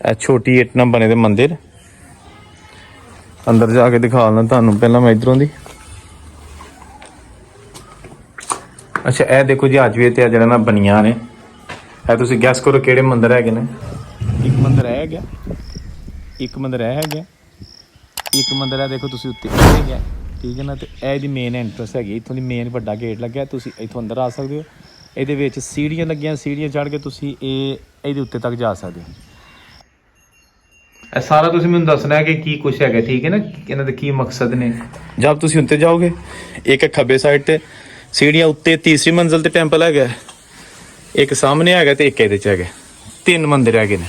छोटी इट नाल बने दे मंदिर अंदर जाके दिखा दा तुहानू। पहला मैं इधरों दी अच्छा ए देखो जी अज भी इत्थे जेहड़ा ना बनिया ने तुसीं गैस करो किहड़े मंदिर हैगे ने। एक मंदिर है गया, एक मंदिर है गया, एक मंदिर है देखो तुसीं उत्ते है गया, ठीक है ना। तो यह दी मेन एंट्रेंस हैगी, इत्थों दी मेन वड्डा गेट लग्या, तुसीं इत्थों अंदर आ सकदे हो। ਇਹਦੇ ਵਿੱਚ सीढ़ियां लगियां, सीढ़ियां चढ़ के तुसीं ਇਹਦੇ ਉੱਤੇ तक जा सकदे हो। ਇਹ ਸਾਰਾ ਤੁਸੀਂ ਮੈਨੂੰ ਦੱਸਣਾ ਹੈ ਕਿ ਕੀ ਕੁਛ ਹੈਗਾ, ਠੀਕ ਹੈ ਨਾ, ਇਹਨਾਂ ਦੇ ਕੀ ਮਕਸਦ ਨੇ। ਜਦ ਤੁਸੀਂ ਉੱਤੇ ਜਾਓਗੇ ਇੱਕ ਖੱਬੇ ਸਾਈਡ ਤੇ सीढ़ियां उत्ते तीसरी मंजिल ते टैंपल हैगा, एक सामने हैगा ते एक ਇਹਦੇ ਚ ਹੈਗਾ। 3 ਮੰਦਿਰ ਹੈਗੇ ਨੇ।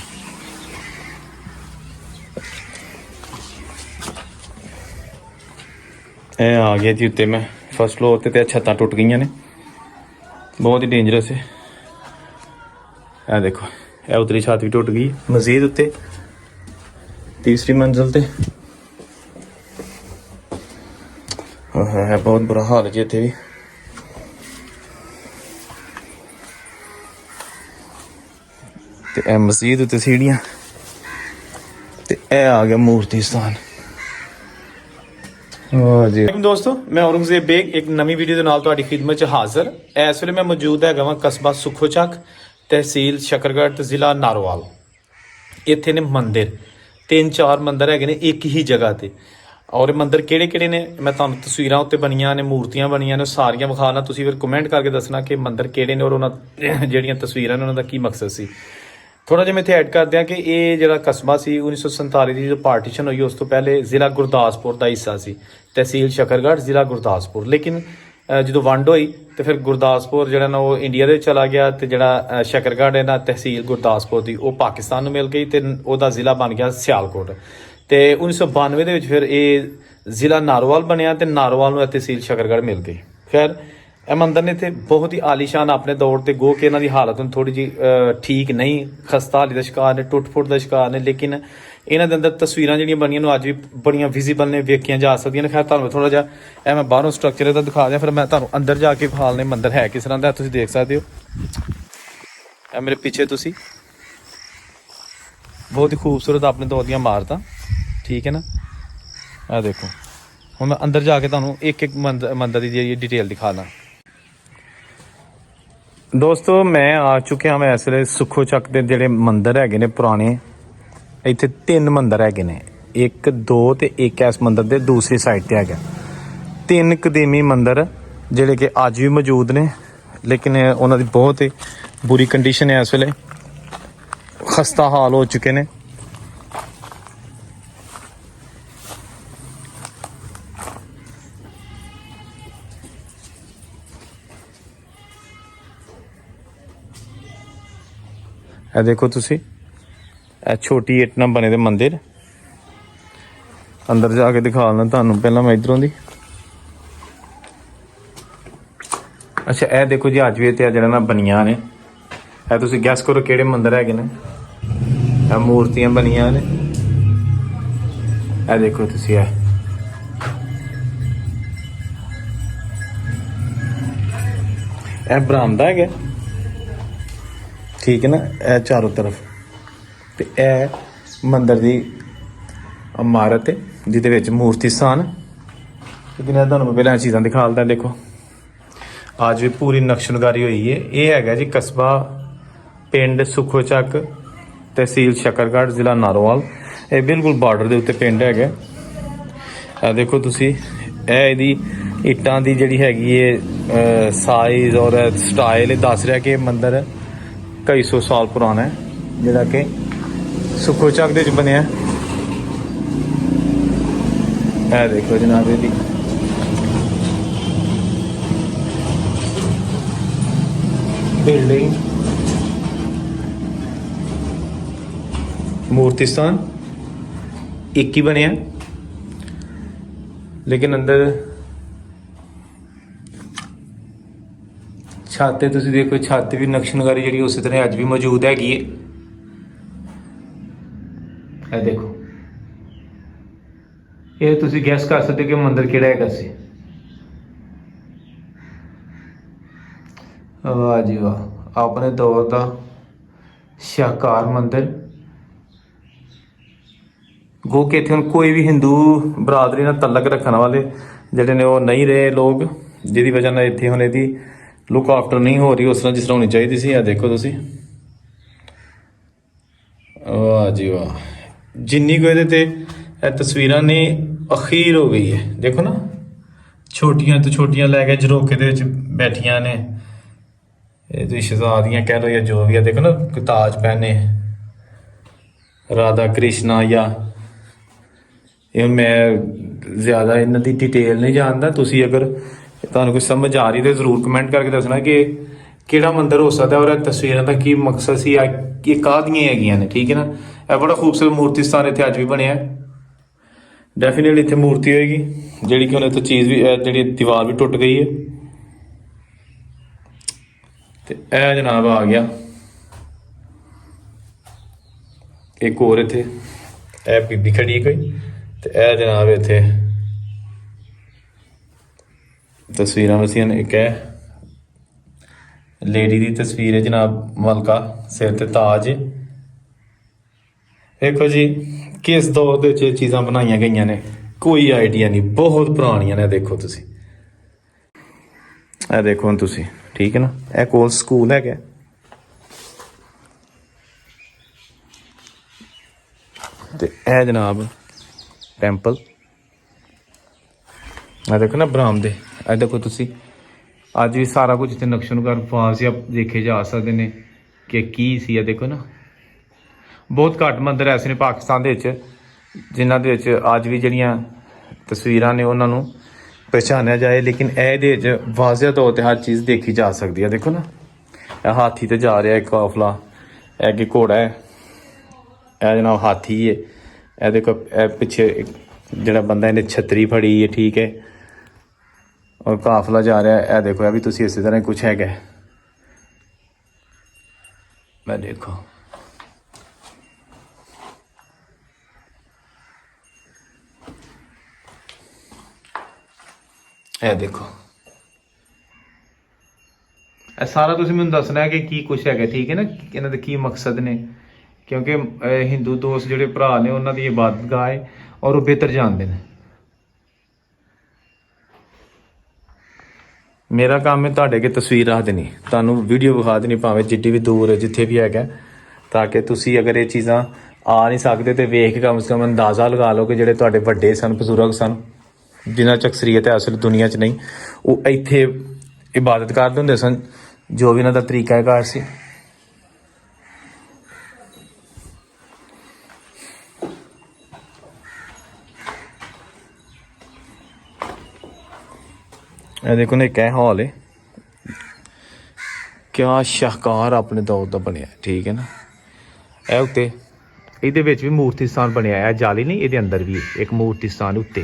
ਇਹ ਆ ਗਿਆ ਜੀ ਉੱਤੇ ਮੈਂ फर्स्ट फ्लोर ਤੇ ਛੱਤਾਂ ਟੁੱਟ ਗਈਆਂ ਨੇ, बहुत ही डेंजरस है। देखो यह उतरी छत भी टुट गई। मजीद उत्ते तीसरी मंजिल ते है बहुत बुरा हाल जी इत्थे भी। ते ए मजीद उत्ते सीढ़ियां ते ए आ गया मूर्ति स्थान। जी दोस्तों, मैं औरंगजेब बेग एक नवी वीडियो के नाल तुहाडी खिदमत च हाज़र। इस वेले मैं मौजूद हैगा वां कस्बा सुखो चक, तहसील शकरगढ़ ते जिला नारोवाल। इत्थे ने मंदिर 3-4 मंदिर हैगे ने एक ही जगह ते। और मंदिर किहड़े किहड़े ने मैं तुहानू तस्वीरां उत्ते बनियां ने, मूर्तियां बनियां ने, सारियां विखाना। तुसीं फिर कमेंट करके दसना कि मंदिर किहड़े ने और उन्हां जिहड़ियां तस्वीरां ने उन्हां दा की मकसद सी। थोड़ा जिहा मैं इत्थे ऐड कर दियां कि ये जिहड़ा कस्बा सी 1947 की जो पार्टीशन हुई उस तो पहले जिला गुरदासपुर का हिस्सा सी, तहसील शकरगढ़ जिला गुरदासपुर। लेकिन जो वंड हुई तो फिर गुरदासपुर जिहड़ा ना वो इंडिया दे चला गया, तो जिहड़ा शकरगढ़ है ना तहसील गुरदासपुर की वो पाकिस्तान नूं मिल गई, तो उहदा जिला बन गया सियालकोट। तो 1992 दे विच फिर ये जिला नारोवाल बनया, तो नारोवाल नूं तहसील शकरगढ़ मिल गई। खैर ਇਹ ਮੰਦਰ ਨੇ ਇੱਥੇ बहुत ही आलीशान अपने दौर ਤੇ गो के ਇਹਨਾਂ ਦੀ ਹਾਲਤ ਹੁਣ ਥੋੜੀ ਜੀ ਠੀਕ ਨਹੀਂ, ਖਸਤਾ ਹਾਲੀ ਦਾ ਸ਼ਿਕਾਰ ਨੇ, ਟੁੱਟ ਫੁੱਟ ਦਾ ਸ਼ਿਕਾਰ ਨੇ। ਲੇਕਿਨ ਇਹਨਾਂ ਦੇ ਅੰਦਰ ਤਸਵੀਰਾਂ ਜਿਹੜੀਆਂ ਬਣੀਆਂ ਨੂੰ ਅੱਜ ਵੀ ਬੜੀਆਂ ਵਿਜ਼ੀਬਲ ਨੇ, ਵੇਖੀਆਂ ਜਾ ਸਕਦੀਆਂ ਨੇ। ਖੈਰ ਤੁਹਾਨੂੰ ਥੋੜਾ ਜਿਹਾ ਇਹ ਮੈਂ ਬਾਹਰੋਂ ਸਟਰਕਚਰ ਇਹਦਾ ਦਿਖਾ ਦਿਆਂ, ਫਿਰ ਮੈਂ ਤੁਹਾਨੂੰ ਅੰਦਰ ਜਾ ਕੇ ਵਿਖਾਲ ਨੇ ਮੰਦਰ ਹੈ ਕਿਸ ਤਰ੍ਹਾਂ ਦਾ ਤੁਸੀਂ ਦੇਖ ਸਕਦੇ ਹੋ। ਇਹ ਮੇਰੇ ਪਿੱਛੇ ਤੁਸੀਂ ਬਹੁਤ ਹੀ ਖੂਬਸੂਰਤ ਆਪਣੇ ਦੌਰ ਦੀਆਂ ਇਮਾਰਤਾਂ, ਠੀਕ ਹੈ ਨਾ। ਇਹ ਦੇਖੋ ਹੁਣ ਮੈਂ ਅੰਦਰ ਜਾ ਕੇ ਤੁਹਾਨੂੰ ਇੱਕ ਇੱਕ ਮੰਦਰ ਦੀ ਜਿਹੜੀ ਡਿਟੇਲ ਦਿਖਾਣਾ। दोस्तों मैं आ चुके मैं इस वे सुखो चक के जोड़े मंदिर है पुराने, इतने 3 मंदिर है, 1 2 तो एक इस मंदिर के दूसरी साइड पर है। 3 कदीमी मंदिर जोड़े कि अज भी मौजूद ने, लेकिन उन्होंने बहुत ही बुरी कंडीशन है, इस वे खस्ता हाल हो चुके हैं। ਇਹ देखो तुसी छोटी इट नाल बने दे मंदिर अंदर जाके दिखा दा तुहानू। पहला मैं इधरों दी अच्छा ए देखो जी अज भी इत्थे जेहड़ा ना बनिया ने, तुसी गैस करो किहड़े मंदिर हैगे ने। मूर्तियां बनिया ने, ए देखो तुसी ए बरामदा है, ठीक है ना। यह चारों तरफ तो यह मंदिर की इमारत है जिहदे विच मूर्ति स्थान। लेकिन मैं तुहानूं पहले चीज़ां दिखा लदा। देखो अज भी पूरी नक्शनकारी हुई है। यह है जी कस्बा पिंड सुखो चक, तहसील शकरगढ़, जिला नारोवाल। ये बिल्कुल बार्डर के उत्ते पिंड है। देखो तुसी इहदी इट्टां दी जिहड़ी हैगी है साइज और स्टाइल दस रहा कि मंदिर कई 100 साल पुराना है, जोड़ा कि सुखो चक दे बनया। है देखो जनाब जी बिल्डिंग, मूर्ति स्थान एक ही बनया, लेकिन अंदर छत तुसीं देखो, छत भी नक्शनकारी जी उस तरह अज भी मौजूद हैगी है। देखो ये तुसीं गैस कर सकते कि मंदिर किहड़ा हैगा सी। वाह जी वाह, अपने दौर का शाहकार मंदिर ਗੋ ਕਿ ਇੱਥੇ ਹੁਣ ਕੋਈ ਵੀ ਹਿੰਦੂ ਬਰਾਦਰੀ ਨਾਲ ਤਲਕ ਰੱਖਣ ਵਾਲੇ ਜਿਹੜੇ ਨੇ ਉਹ ਨਹੀਂ ਰਹੇ ਲੋਕ, ਜਿਹਦੀ ਵਜ੍ਹਾ ਨਾਲ ਇੱਥੇ ਹੁਣ ਇਹਦੀ ਲੁੱਕ ਆਫਟਰ ਨਹੀਂ ਹੋ ਰਹੀ ਉਸ ਤਰ੍ਹਾਂ ਜਿਸ ਤਰ੍ਹਾਂ ਹੋਣੀ ਚਾਹੀਦੀ ਸੀ। ਆ ਦੇਖੋ ਤੁਸੀਂ, ਵਾਹ ਜੀ ਵਾਹ, ਜਿੰਨੀ ਕੁ ਇਹਦੇ ਤੇ ਇਹ ਤਸਵੀਰਾਂ ਨੇ ਅਖੀਰ ਹੋ ਗਈ ਹੈ। ਦੇਖੋ ਨਾ, ਛੋਟੀਆਂ ਤੋਂ ਛੋਟੀਆਂ ਲੈ ਕੇ ਝਰੋਕੇ ਦੇ ਵਿੱਚ ਬੈਠੀਆਂ ਨੇ, ਇਹ ਤੁਸੀਂ ਸ਼ਹਿਜ਼ਾਦੀਆਂ ਕਹਿ ਲਓ ਜਾਂ ਜੋ ਵੀ ਆ। ਦੇਖੋ ਨਾ, ਕੋਈ ਤਾਜ ਪਹਿਨੇ, ਰਾਧਾ ਕ੍ਰਿਸ਼ਨਾ, ਜਾਂ ਇਹ ਮੈਂ ਜ਼ਿਆਦਾ ਇਹਨਾਂ ਦੀ ਡਿਟੇਲ ਨਹੀਂ ਜਾਣਦਾ। ਤੁਸੀਂ ਅਗਰ ਤੁਹਾਨੂੰ ਕੋਈ ਸਮਝ ਆ ਰਹੀ ਤਾਂ ਜ਼ਰੂਰ ਕਮੈਂਟ ਕਰਕੇ ਦੱਸਣਾ ਕਿ ਕਿਹੜਾ ਮੰਦਿਰ ਹੋ ਸਕਦਾ ਔਰ ਇਹ ਤਸਵੀਰਾਂ ਦਾ ਕੀ ਮਕਸਦ ਸੀ, ਇਹ ਕਾਹਦੀਆਂ ਹੈਗੀਆਂ ਨੇ, ਠੀਕ ਹੈ ਨਾ। ਇਹ ਬੜਾ ਖੂਬਸੂਰਤ ਮੂਰਤੀ ਸਥਾਨ ਇੱਥੇ ਅੱਜ ਵੀ ਬਣਿਆ। ਡੈਫੀਨੇਟਲੀ ਇੱਥੇ ਮੂਰਤੀ ਹੋਏਗੀ ਜਿਹੜੀ ਕਿ ਹੁਣ ਇੱਥੇ ਚੀਜ਼ ਵੀ, ਜਿਹੜੀ ਦੀਵਾਰ ਵੀ ਟੁੱਟ ਗਈ ਹੈ। ਤੇ ਇਹ ਜਨਾਬ ਆ ਗਿਆ ਇੱਕ ਹੋਰ, ਇੱਥੇ ਇਹ ਬੀਬੀ ਖੜੀ ਹੈ ਕੋਈ, ਤੇ ਇਹ ਜਨਾਬ ਇੱਥੇ ਤਸਵੀਰਾਂ ਵਸੀਆਂ ਨੇ। ਇੱਕ ਹੈ ਲੇਡੀ ਦੀ ਤਸਵੀਰ ਹੈ ਜਨਾਬ, ਮਲਕਾ, ਸਿਰ ਤੇ ਤਾਜ। ਦੇਖੋ ਜੀ ਕਿਸ ਦੌਰ ਦੇ ਵਿੱਚ ਇਹ ਚੀਜ਼ਾਂ ਬਣਾਈਆਂ ਗਈਆਂ ਨੇ, ਕੋਈ ਆਈਡੀਆ ਨਹੀਂ, ਬਹੁਤ ਪੁਰਾਣੀਆਂ ਨੇ। ਦੇਖੋ ਤੁਸੀਂ, ਇਹ ਦੇਖੋ ਹੁਣ ਤੁਸੀਂ, ਠੀਕ ਹੈ ਨਾ। ਇਹ ਕੋਲ ਸਕੂਲ ਹੈਗਾ, ਤੇ ਇਹ ਜਨਾਬ ਟੈਂਪਲ। ਇਹ ਦੇਖੋ ਨਾ ਬਰਾਮਦੇ, ਇਹ ਦੇਖੋ ਤੁਸੀਂ, ਅੱਜ ਵੀ ਸਾਰਾ ਕੁਝ ਇੱਥੇ ਨਕਸ਼ਾ ਨੁਗਾਰ ਫਾਂਸਿਆ ਦੇਖੇ ਜਾ ਸਕਦੇ ਨੇ ਕਿ ਕੀ ਸੀ। ਇਹ ਦੇਖੋ ਨਾ, ਬਹੁਤ ਘੱਟ ਮੰਦਿਰ ਐਸੇ ਨੇ ਪਾਕਿਸਤਾਨ ਦੇ ਵਿੱਚ ਜਿਨ੍ਹਾਂ ਦੇ ਵਿੱਚ ਅੱਜ ਵੀ ਜਿਹੜੀਆਂ ਤਸਵੀਰਾਂ ਨੇ ਉਹਨਾਂ ਨੂੰ ਪਛਾਣਿਆ ਜਾਏ, ਲੇਕਿਨ ਇਹਦੇ ਵਿੱਚ ਵਾਜ਼ਿਹ ਤੌਰ 'ਤੇ ਹਰ ਚੀਜ਼ ਦੇਖੀ ਜਾ ਸਕਦੀ ਹੈ। ਦੇਖੋ ਨਾ, ਇਹ ਹਾਥੀ ਤੇ ਜਾ ਰਿਹਾ ਇੱਕ ਕਾਫਲਾ, ਇਹ ਅੱਗੇ ਘੋੜਾ ਹੈ, ਇਹ ਜਨਾਬ ਹਾਥੀ ਹੈ। ਇਹ ਦੇਖੋ, ਇਹ ਪਿੱਛੇ ਜਿਹੜਾ ਬੰਦਾ ਇਹਨੇ ਛਤਰੀ ਫੜੀ ਹੈ, ਠੀਕ ਹੈ, ਔਰ ਕਾਫਲਾ ਜਾ ਰਿਹਾ। ਇਹ ਦੇਖੋ, ਇਹ ਵੀ ਤੁਸੀਂ ਇਸੇ ਤਰ੍ਹਾਂ ਕੁਛ ਹੈਗਾ। ਮੈਂ ਦੇਖੋ, ਇਹ ਦੇਖੋ, ਇਹ ਸਾਰਾ ਤੁਸੀਂ ਮੈਨੂੰ ਦੱਸਣਾ ਹੈ ਕਿ ਕੀ ਕੁਛ ਹੈਗਾ, ਠੀਕ ਹੈ ਨਾ, ਇਹਨਾਂ ਦੇ ਕੀ ਮਕਸਦ ਨੇ, ਕਿਉਂਕਿ ਹਿੰਦੂ ਦੋਸਤ ਜਿਹੜੇ ਭਰਾ ਨੇ ਉਹਨਾਂ ਦੀ ਇਬਾਦਤਗਾਹ ਹੈ ਔਰ ਉਹ ਬਿਹਤਰ ਜਾਣਦੇ ਨੇ। ਮੇਰਾ ਕੰਮ ਹੈ ਤੁਹਾਡੇ ਅੱਗੇ ਤਸਵੀਰ ਰੱਖ ਦੇਣੀ, ਤੁਹਾਨੂੰ ਵੀਡੀਓ ਵਿਖਾ ਦੇਣੀ, ਭਾਵੇਂ ਜਿੱਡੀ ਵੀ ਦੂਰ ਹੈ, ਜਿੱਥੇ ਵੀ ਹੈਗਾ, ਤਾਂ ਕਿ ਤੁਸੀਂ ਅਗਰ ਇਹ ਚੀਜ਼ਾਂ ਆ ਨਹੀਂ ਸਕਦੇ ਤੇ ਵੇਖ ਕੇ ਕਮ ਸੇ ਕਮ ਅੰਦਾਜ਼ਾ ਲਗਾ ਲਓ ਕਿ ਜਿਹੜੇ ਤੁਹਾਡੇ ਵੱਡੇ ਸਨ, ਬਜ਼ੁਰਗ ਸਨ, ਜਿਨ੍ਹਾਂ 'ਚ ਅਕਸਰੀਅਤ ਹੈ ਅਸਲ ਦੁਨੀਆ 'ਚ ਨਹੀਂ, ਉਹ ਇੱਥੇ ਇਬਾਦਤ ਕਰਦੇ ਹੁੰਦੇ ਸਨ, ਜੋ ਵੀ ਇਹਨਾਂ ਦਾ ਤਰੀਕਾਕਾਰ ਸੀ। ਇਹ ਦੇਖੋ ਨਾ, ਇੱਕ ਇਹ ਹਾਲ ਹੈ, ਕਿਆ ਸ਼ਾਹਕਾਰ ਆਪਣੇ ਦੌਰ ਦਾ ਬਣਿਆ, ਠੀਕ ਹੈ ਨਾ। ਇਹ ਉੱਤੇ ਇਹਦੇ ਵਿੱਚ ਵੀ ਮੂਰਤੀ ਸਥਾਨ ਬਣਿਆ ਹੈ, ਜਾਲੀ ਨਹੀਂ, ਇਹਦੇ ਅੰਦਰ ਵੀ ਇੱਕ ਮੂਰਤੀ ਸਥਾਨ ਉੱਤੇ।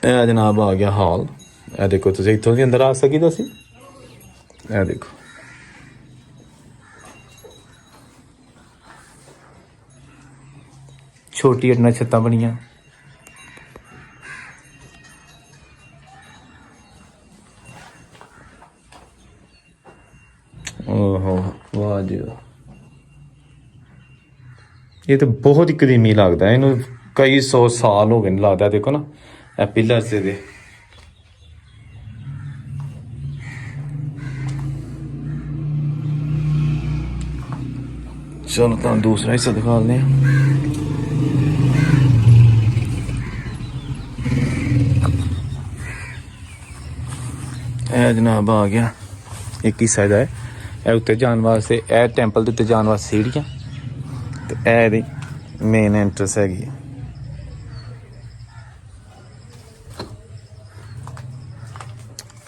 ਇਹ ਜਨਾਬ ਆ ਗਿਆ ਹਾਲ। ਇਹ ਦੇਖੋ ਤੁਸੀਂ, ਇੱਥੋਂ ਦੀ ਅੰਦਰ ਆ ਸਕੀਦਾ ਸੀ। ਇਹ ਦੇਖੋ, ਛੋਟੀ ਅੱਡੀਆਂ ਛੱਤਾਂ ਬਣੀਆਂ। ਓਹੋ ਵਾਹ ਜੀ, ਇਹ ਤਾਂ ਬਹੁਤ ਹੀ ਕਦੀਮੀ ਲੱਗਦਾ, ਇਹਨੂੰ ਕਈ 100 ਸਾਲ ਹੋ ਗਏ ਨੇ ਲੱਗਦਾ। ਦੇਖੋ ਨਾ, ਇਹ ਪਿਲਰਸ ਇਹਦੇ, ਚਲੋ ਤੁਹਾਨੂੰ ਦੂਸਰਾ ਹਿੱਸਾ ਦਿਖਾ ਦਿੰਦੇ ਹਾਂ। ਇਹ ਜਨਾਬ ਆ ਗਿਆ ਇੱਕ ਹਿੱਸਾ ਇਹਦਾ ਹੈ, ਇਹ ਉੱਤੇ ਜਾਣ ਵਾਸਤੇ, ਇਹ ਟੈਂਪਲ ਦੇ ਉੱਤੇ ਜਾਣ ਵਾਸਤੇ ਸੀੜੀਆਂ, ਤੇ ਇਹ ਇਹਦੀ ਮੇਨ ਐਂਟਰੈਂਸ ਹੈਗੀ ਹੈ।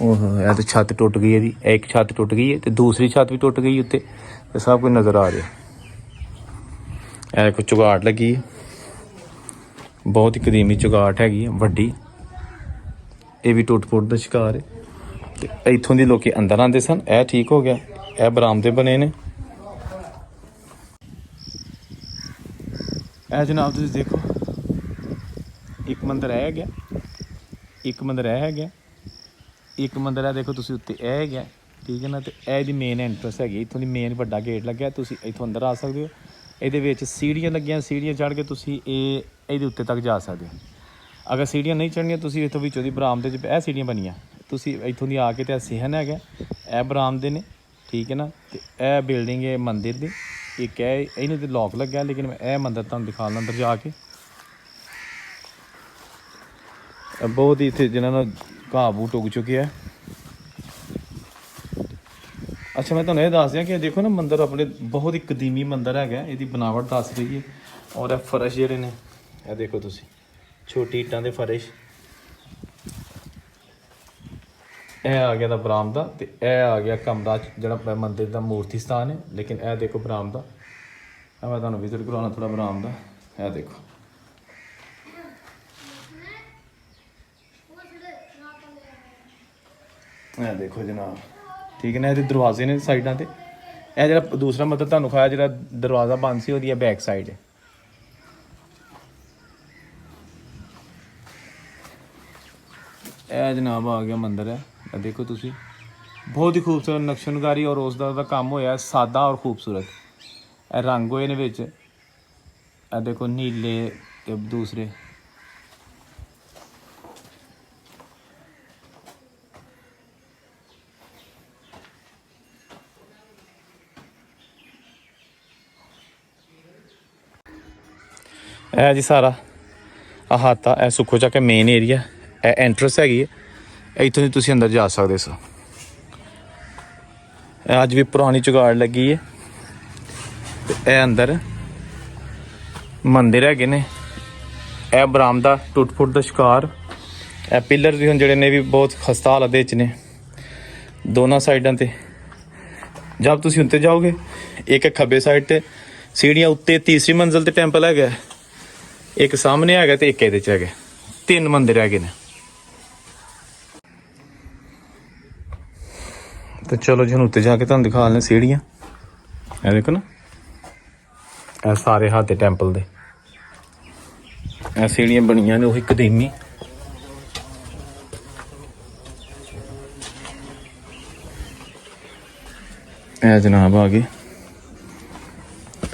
ਉਹ ਇਹ ਤਾਂ ਛੱਤ ਟੁੱਟ ਗਈ ਇਹਦੀ, ਇੱਕ ਛੱਤ ਟੁੱਟ ਗਈ ਹੈ ਤੇ ਦੂਸਰੀ ਛੱਤ ਵੀ ਟੁੱਟ ਗਈ ਉੱਤੇ, ਤੇ ਸਭ ਕੁਝ ਨਜ਼ਰ ਆ ਰਿਹਾ। ਇਹ ਕੋਈ ਚੁਗਾਟ ਲੱਗੀ ਹੈ, ਬਹੁਤ ਹੀ ਕਦੀਮੀ ਚੁਗਾਟ ਹੈਗੀ ਹੈ, ਵੱਡੀ। ਇਹ ਵੀ ਟੁੱਟ ਫੁੱਟ ਦਾ ਸ਼ਿਕਾਰ ਹੈ। ਤੇ ਇੱਥੋਂ ਦੀ ਲੋਕੀ ਅੰਦਰ ਆਉਂਦੇ ਸਨ। ਇਹ ਠੀਕ ਹੋ ਗਿਆ, ਇਹ ਬਰਾਮਦੇ ਬਣੇ ਨੇ। ਇਹ ਜਨਾਬ ਤੁਸੀਂ ਦੇਖੋ, ਇੱਕ ਮੰਦਿਰ ਇਹ ਹੈਗਾ, ਇੱਕ ਮੰਦਿਰ ਇਹ ਹੈਗਾ, ਇੱਕ ਮੰਦਿਰ ਹੈ ਦੇਖੋ ਤੁਸੀਂ ਉੱਤੇ ਇਹ ਹੈਗਾ, ਠੀਕ ਹੈ ਨਾ। ਤੇ ਇਹ ਇਹਦੀ ਮੇਨ ਐਂਟਰੈਂਸ ਹੈਗੀ, ਇੱਥੋਂ ਦੀ ਮੇਨ ਵੱਡਾ ਗੇਟ ਲੱਗਿਆ, ਤੁਸੀਂ ਇੱਥੋਂ ਅੰਦਰ ਆ ਸਕਦੇ ਹੋ। ਇਹਦੇ ਵਿੱਚ ਸੀੜੀਆਂ ਲੱਗੀਆਂ, ਸੀੜੀਆਂ ਚੜ੍ਹ ਕੇ ਤੁਸੀਂ ਇਹਦੇ ਉੱਤੇ ਤੱਕ ਜਾ ਸਕਦੇ ਹੋ। ਅਗਰ ਸੀੜੀਆਂ ਨਹੀਂ ਚੜ੍ਹਨੀਆਂ ਤੁਸੀਂ ਇੱਥੋਂ ਵਿੱਚੋਂ ਦੀ ਬਰਾਮਦੇ 'ਚ ਇਹ ਸੀੜੀਆਂ ਬਣੀਆਂ, ਤੁਸੀਂ ਇੱਥੋਂ ਦੀ ਆ ਕੇ ਤੇ ਸਿਹਨ ਹੈਗਾ, ਇਹ ਬਰਾਮਦੇ ਨੇ, ਠੀਕ ਹੈ ਨਾ। ਤੇ ਇਹ ਬਿਲਡਿੰਗ ਹੈ ਮੰਦਿਰ ਦੀ, ਇੱਕ ਹੈ ਇਹਨੂੰ ਤੇ ਲੋਕ ਲੱਗਿਆ, ਲੇਕਿਨ ਮੈਂ ਇਹ ਮੰਦਿਰ ਤੁਹਾਨੂੰ ਦਿਖਾਉਣਾ ਅੰਦਰ ਜਾ ਕੇ। ਬਹੁਤ ਹੀ ਇੱਥੇ ਜਿਹਨਾਂ ਨਾਲ ਘਾਹ ਬੂਟ ਉੱਗ ਚੁੱਕਿਆ। ਅੱਛਾ ਮੈਂ ਤੁਹਾਨੂੰ ਇਹ ਦੱਸ ਦਿਆਂ ਕਿ ਦੇਖੋ ਨਾ ਮੰਦਿਰ ਆਪਣੇ ਬਹੁਤ ਹੀ ਕਦੀਮੀ ਮੰਦਿਰ ਹੈਗਾ, ਇਹਦੀ ਬਣਾਵਟ ਦੱਸ ਰਹੀ ਹੈ। ਔਰ ਇਹ ਫਰਸ਼ ਜਿਹੜੇ ਨੇ ਇਹ ਦੇਖੋ ਤੁਸੀਂ, ਛੋਟੀ ਇੱਟਾਂ ਦੇ ਫਰਸ਼। ਇਹ ਆ ਗਿਆ ਦਾ ਬਰਾਮਦਾ, ਤੇ ਇਹ ਆ ਗਿਆ ਕਮਰਾ ਜਿਹੜਾ ਮੰਦਿਰ ਦਾ ਮੂਰਤੀ ਸਥਾਨ ਹੈ। ਲੇਕਿਨ ਇਹ ਦੇਖੋ ਬਰਾਮਦਾ, ਮੈਂ ਤੁਹਾਨੂੰ ਵਿਜ਼ਿਟ ਕਰਵਾਉਣਾ ਥੋੜ੍ਹਾ ਬਰਾਮਦਾ। ਇਹ ਦੇਖੋ, ਇਹ ਦੇਖੋ ਜਨਾਬ, ਠੀਕ ਹੈ ਨਾ। ਇਹਦੇ ਦਰਵਾਜ਼ੇ ਨੇ ਸਾਈਡਾਂ ਤੇ। ਇਹ ਜਿਹੜਾ ਦੂਸਰਾ ਮੰਦਿਰ ਤੁਹਾਨੂੰ ਖਾਇਆ, ਜਿਹੜਾ ਦਰਵਾਜ਼ਾ ਬੰਦ ਸੀ, ਉਹਦੀ ਬੈਕ ਸਾਈਡ ਹੈ। ਇਹ ਜਨਾਬ ਆ ਗਿਆ ਮੰਦਿਰ ਹੈ, ਇਹ ਦੇਖੋ ਤੁਸੀਂ, ਬਹੁਤ ਹੀ ਖੂਬਸੂਰਤ ਨਕਸ਼ਨਕਾਰੀ ਔਰ ਉਸ ਦਾ ਕੰਮ ਹੋਇਆ, ਸਾਦਾ ਔਰ ਖੂਬਸੂਰਤ। ਇਹ ਰੰਗ ਹੋਏ ਨੇ ਵਿੱਚ, ਇਹ ਦੇਖੋ ਨੀਲੇ ਤੇ ਦੂਸਰੇ। ਇਹ ਜੀ ਸਾਰਾ ਅਹਾਤਾ, ਇਹ ਸੁੱਖੋ ਚੱਕ ਮੇਨ ਏਰੀਆ, ਇਹ ਐਂਟਰੈਂਸ ਹੈਗੀ ਹੈ, ਇੱਥੋਂ ਦੀ ਤੁਸੀਂ ਅੰਦਰ ਜਾ ਸਕਦੇ ਸੋ। ਇਹ ਅੱਜ ਵੀ ਪੁਰਾਣੀ ਚੁਗਾੜ ਲੱਗੀ ਹੈ। ਤੇ ਇਹ ਅੰਦਰ ਮੰਦਿਰ ਹੈਗੇ ਨੇ, ਇਹ ਬਰਾਮਦਾ ਟੁੱਟ ਫੁੱਟ ਦਾ ਸ਼ਿਕਾਰ। ਇਹ ਪਿੱਲਰ ਵੀ ਹੁਣ ਜਿਹੜੇ ਨੇ ਵੀ ਬਹੁਤ ਖਸਤਾ ਹਾਲਤ ਦੇ ਵਿੱਚ ਨੇ ਦੋਨਾਂ ਸਾਈਡਾਂ ਤੇ। ਜਦ ਤੁਸੀਂ ਉੱਤੇ ਜਾਓਗੇ, ਇੱਕ ਖੱਬੇ ਸਾਈਡ ਤੇ ਸੀੜੀਆਂ ਉੱਤੇ ਤੀਸਰੀ ਮੰਜ਼ਿਲ ਤੇ ਟੈਂਪਲ ਹੈਗਾ, ਇੱਕ ਸਾਹਮਣੇ ਹੈਗਾ ਤੇ ਇੱਕ ਇਹਦੇ ਚ ਹੈਗਾ, 3 ਮੰਦਿਰ ਹੈਗੇ ਨੇ। ਤੇ ਚਲੋ ਜੀ ਹੁਣ ਉੱਤੇ ਜਾ ਕੇ ਤੁਹਾਨੂੰ ਦਿਖਾ ਲੈਣੇ ਸੀੜੀਆਂ। ਇਹ ਦੇਖੋ ਨਾ, ਇਹ ਸਾਰੇ ਹੱਥ ਦੇ ਟੈਂਪਲ ਦੇ ਇਹ ਸੀੜੀਆਂ ਬਣੀਆਂ ਨੇ, ਉਹੀ ਕਦੀਮੀ। ਇਹ ਜਨਾਬ ਆ ਗਏ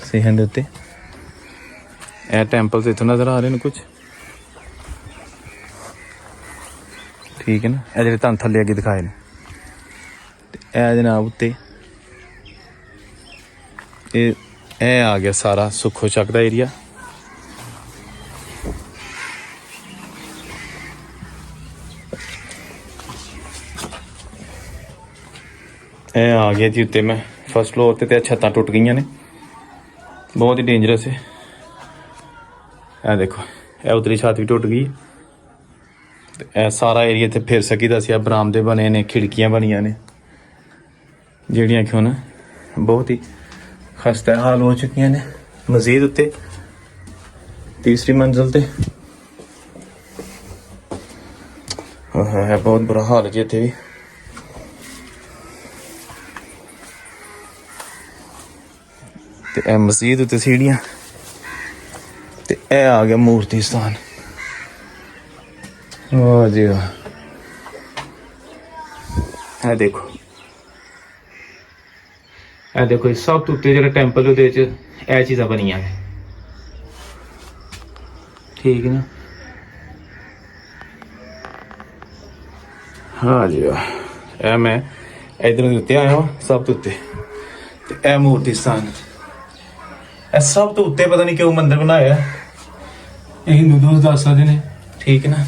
ਸਿਹਨ ਦੇ ਉੱਤੇ। ਇਹ ਟੈਂਪਲ ਤੇ ਇੱਥੋਂ ਨਜ਼ਰ ਆ ਰਹੇ ਨੇ ਕੁਝ, ਠੀਕ ਹੈ ਨਾ। ਇਹ ਜਿਹੜੇ ਤੁਹਾਨੂੰ ਥੱਲੇ ਅੱਗੇ ਦਿਖਾਏ ਨੇ, ਤੇ ਇਹ ਜਨਾਬ ਉੱਤੇ ਇਹ ਆ ਗਿਆ ਸਾਰਾ ਸੁੱਖੋ ਚੱਕ ਦਾ ਏਰੀਆ। ਇਹ ਆ ਗਿਆ ਜੀ ਉੱਤੇ, ਮੈਂ ਫਸਟ ਫਲੋਰ ਤੇ ਛੱਤਾਂ ਟੁੱਟ ਗਈਆਂ ਨੇ, ਬਹੁਤ ਹੀ ਡੇਂਜਰਸ ਹੈ। ਇਹ ਦੇਖੋ, ਇਹ ਉਤਲੀ ਛੱਤ ਵੀ ਟੁੱਟ ਗਈ। ਤੇ ਇਹ ਸਾਰਾ ਏਰੀਆ ਇੱਥੇ ਫਿਰ ਸਕੀਦਾ ਸੀ। ਬਰਾਮਦੇ ਬਣੇ ਨੇ, ਖਿੜਕੀਆਂ ਬਣੀਆਂ ਨੇ, ਜਿਹੜੀਆਂ ਕਿ ਹੁਣ ਬਹੁਤ ਹੀ ਖਸਤਾ ਹਾਲ ਹੋ ਚੁੱਕੀਆਂ ਨੇ। ਮਜ਼ੀਦ ਉੱਤੇ ਤੀਸਰੀ ਮੰਜ਼ਿਲ ਤੇ ਹੈ ਬਹੁਤ ਬੁਰਾ ਹਾਲ ਜੀ ਇੱਥੇ ਵੀ। ਤੇ ਇਹ ਮਸਜਿਦ ਉੱਤੇ ਸੀੜੀਆਂ, ਤੇ ਇਹ ਆ ਗਿਆ ਮੂਰਤੀ ਸਥਾਨ। ਵਾਹ ਜੀ ਵਾਹ, ਇਹ ਦੇਖੋ, ਇਹ ਦੇਖੋ, ਸਭ ਤੋਂ ਉੱਤੇ ਜਿਹੜਾ ਟੈਂਪਲ ਉਹਦੇ ਵਿੱਚ ਇਹ ਚੀਜ਼ਾਂ ਬਣੀਆਂ ਨੇ, ਠੀਕ ਹੈ ਨਾ। ਹਾਂ ਜੀ ਵਾਹ, ਇਹ ਮੈਂ ਇਧਰੋਂ ਦੇ ਉੱਤੇ ਆਇਆ ਹਾਂ, ਸਭ ਤੋਂ ਉੱਤੇ। ਤੇ ਇਹ ਮੂਰਤੀ ਸਥਾਨ, ਇਹ ਸਭ ਤੋਂ ਉੱਤੇ ਪਤਾ ਨਹੀਂ ਕਿਉਂ ਮੰਦਿਰ ਬਣਾਇਆ, ਇਹ ਹਿੰਦੂ ਦੋਸਤ ਦੱਸ ਸਕਦੇ ਨੇ, ਠੀਕ ਹੈ ਨਾ।